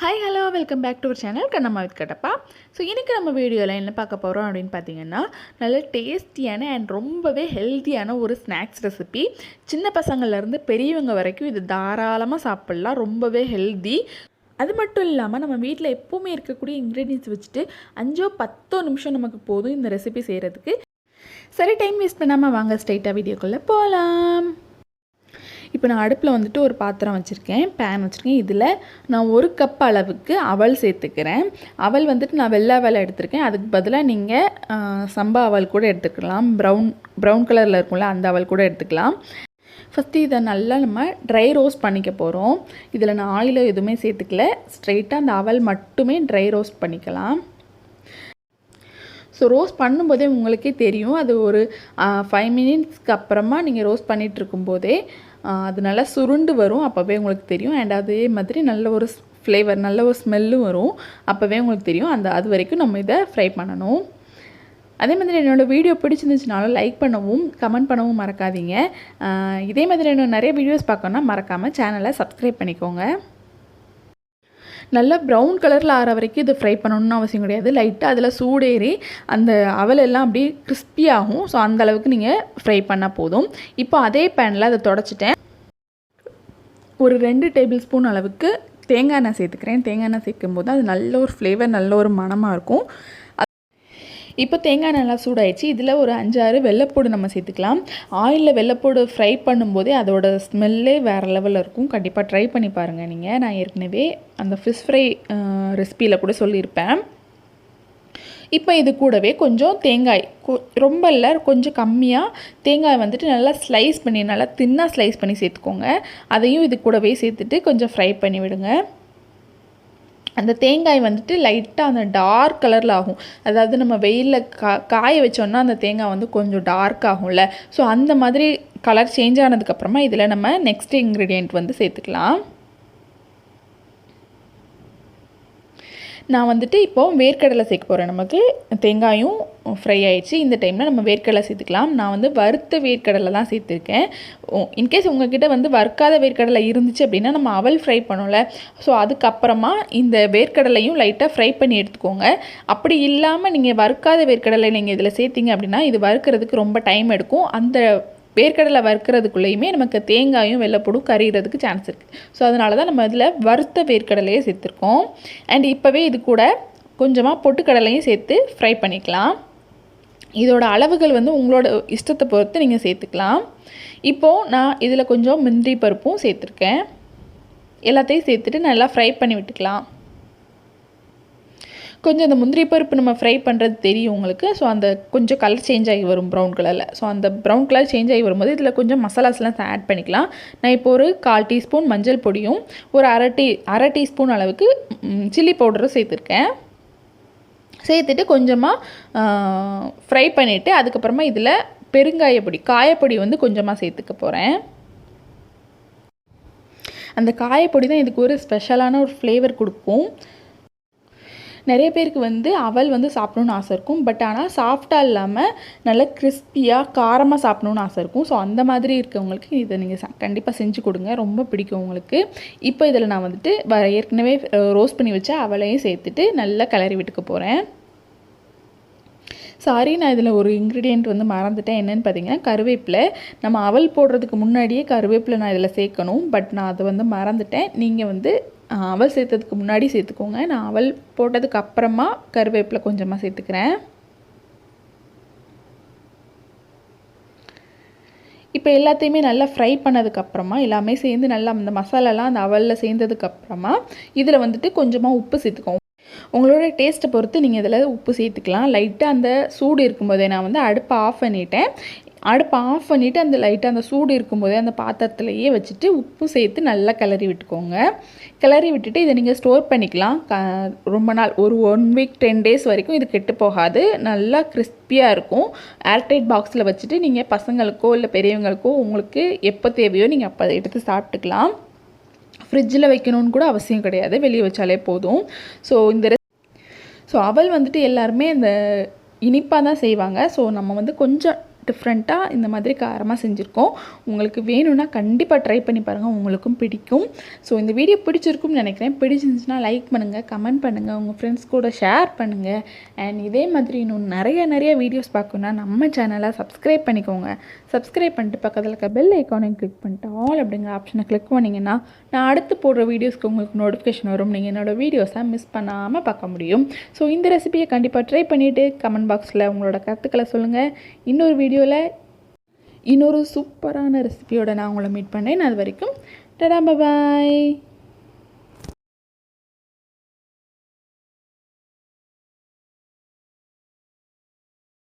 Hi hello welcome back to our channel kannammaKattappa. So இன்றைக்கி நம்ம வீடியோவில் என்ன பார்க்க போகிறோம் அப்படின்னு பார்த்தீங்கன்னா, நல்ல டேஸ்டியான அண்ட் ரொம்பவே ஹெல்த்தியான ஒரு ஸ்நாக்ஸ் ரெசிபி. சின்ன பசங்கள்லேருந்து பெரியவங்க வரைக்கும் இது தாராளமாக சாப்பிட்லாம். ரொம்பவே ஹெல்தி. அது மட்டும் இல்லாமல் நம்ம வீட்டில் எப்போவுமே இருக்கக்கூடிய இன்க்ரீடியன்ஸ் வச்சுட்டு 5-10 நிமிஷம் நமக்கு போதும் இந்த ரெசிபி செய்கிறதுக்கு. சரி, டைம் வேஸ்ட் பண்ணாமல் வாங்க ஸ்ட்ரைட்டாக வீடியோக்குள்ளே போகலாம். இப்போ நான் அடுப்பில் வந்துட்டு ஒரு பாத்திரம் வச்சுருக்கேன், பேன் வச்சுருக்கேன். இதில் நான் 1 கப் அளவுக்கு அவல் சேர்த்துக்கிறேன். அவல் வந்துட்டு நான் வெள்ளை அவல் எடுத்திருக்கேன். அதுக்கு பதிலாக நீங்கள் சம்பா அவல் கூட எடுத்துக்கலாம். ப்ரௌன் கலரில் இருக்கும்ல அந்த அவல் கூட எடுத்துக்கலாம். ஃபஸ்ட்டு இதை நல்லா நம்ம ட்ரை ரோஸ்ட் பண்ணிக்க போகிறோம். இதில் நான் ஆயிலோ எதுவுமே சேர்த்துக்கல, ஸ்ட்ரைட்டாக அந்த அவல் மட்டுமே ட்ரை ரோஸ்ட் பண்ணிக்கலாம். ஸோ ரோஸ்ட் பண்ணும்போதே உங்களுக்கே தெரியும், அது ஒரு 5 மினிட்ஸ்க்கு அப்புறமா நீங்கள் ரோஸ்ட் பண்ணிகிட்டு இருக்கும்போதே அது நல்லா சுருண்டு வரும். அப்போவே உங்களுக்கு தெரியும். அண்ட் அதே மாதிரி நல்ல ஒரு ஃப்ளேவர், நல்ல ஒரு ஸ்மெல்லும் வரும். அப்போவே உங்களுக்கு தெரியும். அது வரைக்கும் நம்ம இதை ஃப்ரை பண்ணணும். அதே மாதிரி என்னோடய வீடியோ பிடிச்சிருந்துச்சுனாலும் லைக் பண்ணவும் கமெண்ட் பண்ணவும் மறக்காதீங்க. இதே மாதிரி இன்னும் நிறைய வீடியோஸ் பார்க்கணுன்னா மறக்காமல் சேனலை சப்ஸ்கிரைப் பண்ணிக்கோங்க. நல்லா ப்ரௌன் கலரில் ஆற வரைக்கும் இதை ஃப்ரை பண்ணணும்னு அவசியம் கிடையாது. லைட்டாக அதில் சூடேறி அந்த அவலெல்லாம் அப்படியே கிறிஸ்பியாகும். ஸோ அந்தளவுக்கு நீங்கள் ஃப்ரை பண்ணால் போதும். இப்போ அதே பேனில் அதை தொடச்சிட்டேன். ஒரு 2 டேபிள் ஸ்பூன் அளவுக்கு தேங்காய் எண்ணெய் சேர்த்துக்கிறேன். தேங்காய் எண்ணெய் சேர்க்கும் போது அது நல்ல ஒரு ஃப்ளேவர், நல்ல ஒரு மணமாக இருக்கும். இப்போ தேங்காய் நல்லா சூடாயிடுச்சு. இதில் ஒரு 5-6 வெள்ளைப்பூடு நம்ம சேர்த்துக்கலாம். ஆயிலில் வெள்ளைப்பூடு ஃப்ரை பண்ணும்போதே அதோட ஸ்மெல்லே வேறு லெவலில் இருக்கும். கண்டிப்பாக ட்ரை பண்ணி பாருங்கள் நீங்கள். நான் ஏற்கனவே அந்த ஃபிஷ் ஃப்ரை ரெசிபியில் கூட சொல்லியிருப்பேன். இப்போ இது கூடவே கொஞ்சம் தேங்காய், ரொம்ப இல்லை, கொஞ்சம் கம்மியாக தேங்காய் வந்துட்டு நல்லா ஸ்லைஸ் பண்ணி, நல்லா தின்னாக ஸ்லைஸ் பண்ணி சேர்த்துக்கோங்க. அதையும் இது கூடவே சேர்த்துட்டு கொஞ்சம் ஃப்ரை பண்ணி விடுங்க. அந்த தேங்காய் வந்துட்டு லைட்டாக அந்த டார்க் கலரில் ஆகும். அதாவது நம்ம வெயிலில் காய வச்சோன்னா அந்த தேங்காய் வந்து கொஞ்சம் டார்க் ஆகும்ல. ஸோ அந்த மாதிரி கலர் சேஞ்ச் ஆனதுக்கப்புறமா இதில் நம்ம நெக்ஸ்ட் இன்க்ரீடியண்ட் வந்து சேர்த்துக்கலாம். நான் வந்துட்டு இப்போது வேர்க்கடலை சேர்க்க போகிறேன். நமக்கு தேங்காயும் ஃப்ரை ஆகிடுச்சு. இந்த டைமில் நம்ம வேர்க்கடலை சேர்த்துக்கலாம். நான் வந்து வறுத்த வேர்க்கடலை தான் சேர்த்துருக்கேன். இன்கேஸ் உங்கள்கிட்ட வந்து வறுக்காத வேர்க்கடலை இருந்துச்சு அப்படின்னா நம்ம அவல் ஃப்ரை பண்ணோம்ல, ஸோ அதுக்கப்புறமா இந்த வேர்க்கடலையும் லைட்டாக ஃப்ரை பண்ணி எடுத்துக்கோங்க. அப்படி இல்லாமல் நீங்கள் வறுக்காத வேர்க்கடலை நீங்கள் இதில் சேர்த்திங்க அப்படின்னா இது வறுக்கிறதுக்கு ரொம்ப டைம் எடுக்கும். அந்த வேர்க்கடலை வறுக்கிறதுக்குள்ளேயுமே நமக்கு தேங்காயும் வெள்ளைப்பூடும் கறிகிறதுக்கு சான்ஸ் இருக்குது. ஸோ அதனால தான் நம்ம இதில் வறுத்த வேர்க்கடலையே சேர்த்துருக்கோம். அண்ட் இப்போவே இது கூட கொஞ்சமாக பொட்டுக்கடலையும் சேர்த்து ஃப்ரை பண்ணிக்கலாம். இதோட அளவுகள் வந்து உங்களோட இஷ்டத்தை பொறுத்து நீங்கள் சேர்த்துக்கலாம். இப்போது நான் இதில் கொஞ்சம் முந்திரி பருப்பும் சேர்த்துருக்கேன். எல்லாத்தையும் சேர்த்துட்டு நல்லா ஃப்ரை பண்ணி விட்டுக்கலாம். கொஞ்சம் இந்த முந்திரி பருப்பு நம்ம ஃப்ரை பண்ணுறது தெரியும் உங்களுக்கு. ஸோ அந்த கொஞ்சம் கலர் சேஞ்ச் ஆகி வரும் ப்ரௌன் கலரில். ஸோ அந்த ப்ரௌன் கலர் சேஞ்ச் ஆகி வரும்போது இதில் கொஞ்சம் மசாலாஸ்லாம் ஆட் பண்ணிக்கலாம். நான் இப்போ ஒரு 1/4 டீஸ்பூன் மஞ்சள் பொடியும் ஒரு அரை டீஸ்பூன் அளவுக்கு சில்லி பவுடரும் சேர்த்துருக்கேன். சேர்த்துட்டு கொஞ்சமாக ஃப்ரை பண்ணிவிட்டு அதுக்கப்புறமா இதில் பெருங்காயப்பொடி, காயப்பொடி வந்து கொஞ்சமாக சேர்த்துக்க போகிறேன். அந்த காயப்பொடி தான் இதுக்கு ஒரு ஸ்பெஷலான ஒரு ஃப்ளேவர் கொடுக்கும். நிறைய பேருக்கு வந்து அவல் வந்து சாப்பிடணுன்னு ஆசை இருக்கும். பட் ஆனால் சாஃப்டாக இல்லாமல் நல்லா கிறிஸ்பியாக காரமாக சாப்பிடணுன்னு ஆசை இருக்கும். ஸோ அந்த மாதிரி இருக்கவங்களுக்கு இதை நீங்கள் கண்டிப்பாக செஞ்சு கொடுங்க, ரொம்ப பிடிக்கும் உங்களுக்கு. இப்போ இதில் நான் வந்துட்டு ஏற்கனவே ரோஸ்ட் பண்ணி வச்ச அவலையும் சேர்த்துட்டு நல்லா கிளறி விட்டுக்க போகிறேன். சாரி, நான் இதில் ஒரு இன்க்ரீடியண்ட் வந்து மறந்துட்டேன். என்னென்னு பார்த்தீங்கன்னா கருவேப்பிலை. நம்ம அவல் போடுறதுக்கு முன்னாடியே கருவேப்பிலை நான் இதில் சேர்க்கணும். பட் நான் அதை வந்து மறந்துட்டேன். நீங்கள் வந்து அவல் சேர்த்ததுக்கு முன்னாடி சேர்த்துக்கோங்க. நான் அவல் போட்டதுக்கு அப்புறமா கருவேப்பிலை கொஞ்சமாக சேர்த்துக்கிறேன். இப்போ எல்லாத்தையுமே நல்லா ஃப்ரை பண்ணதுக்கப்புறமா எல்லாமே சேர்ந்து நல்லா அந்த மசாலாலாம் அந்த அவலில் சேர்ந்ததுக்கப்புறமா இதில் வந்துட்டு கொஞ்சமாக உப்பு சேர்த்துக்கோங்க. உங்களோட டேஸ்ட்டை பொறுத்து நீங்கள் இதில் உப்பு சேர்த்துக்கலாம். லைட்டாக அந்த சூடு இருக்கும்போதே நான் வந்து அடுப்பை ஆஃப் பண்ணிவிட்டேன். அடுப்பை ஆஃப் பண்ணிவிட்டு அந்த லைட்டாக அந்த சூடு இருக்கும்போதே அந்த பாத்திரத்துலையே வச்சுட்டு உப்பு சேர்த்து நல்லா கிளறி விட்டுக்கோங்க. கிளறி விட்டுட்டு இதை நீங்கள் ஸ்டோர் பண்ணிக்கலாம். ரொம்ப நாள், ஒரு 1 வீக் 10 டேஸ் வரைக்கும் இது கெட்டு போகாது. நல்லா கிறிஸ்பியாக இருக்கும். ஏர்டைட் பாக்ஸில் வச்சுட்டு நீங்கள் பசங்களுக்கோ இல்லை பெரியவங்களுக்கோ உங்களுக்கு எப்போ தேவையோ நீங்கள் அப்போ எடுத்து சாப்பிட்டுக்கலாம். ஃப்ரிட்ஜில் வைக்கணும்னு கூட அவசியம் கிடையாது, வெளியே வச்சாலே போதும். ஸோ அவல் வந்துட்டு எல்லாருமே இந்த இனிப்பாக தான் செய்வாங்க. ஸோ நம்ம வந்து கொஞ்சம் டிஃப்ரெண்ட்டாக இந்த மாதிரி காரமாக செஞ்சுருக்கோம். உங்களுக்கு வேணும்னா கண்டிப்பாக ட்ரை பண்ணி பாருங்கள், உங்களுக்கும் பிடிக்கும். ஸோ இந்த வீடியோ பிடிச்சிருக்கும்னு நினைக்கிறேன். பிடிச்சிருந்துச்சுன்னா லைக் பண்ணுங்கள், கமெண்ட் பண்ணுங்கள், உங்கள் ஃப்ரெண்ட்ஸ் கூட ஷேர் பண்ணுங்கள். அண்ட் இதே மாதிரி இன்னும் நிறைய வீடியோஸ் பார்க்கணுன்னா நம்ம சேனலை சப்ஸ்கிரைப் பண்ணிக்கோங்க. சப்ஸ்கிரைப் பண்ணிட்டு பக்கத்தில் இருக்க பெல் ஐக்கானையும் கிளிக் பண்ணிட்டு ஆல் அப்படிங்கிற ஆப்ஷனை கிளிக் பண்ணிங்கன்னா நான் அடுத்து போடுற வீடியோஸ்க்கு உங்களுக்கு நோட்டிஃபிகேஷன் வரும். நீங்கள் என்னோடய வீடியோஸை மிஸ் பண்ணாமல் பார்க்க முடியும். ஸோ இந்த ரெசிபியை கண்டிப்பாக ட்ரை பண்ணிவிட்டு கமெண்ட் பாக்ஸில் உங்களோட கருத்துக்களை சொல்லுங்கள். இன்னொரு வீடியோவில் இன்னொரு சூப்பரான ரெசிபியோட நான் உங்களை மீட் பண்ணேன். அது வரைக்கும் டடா, பாய்.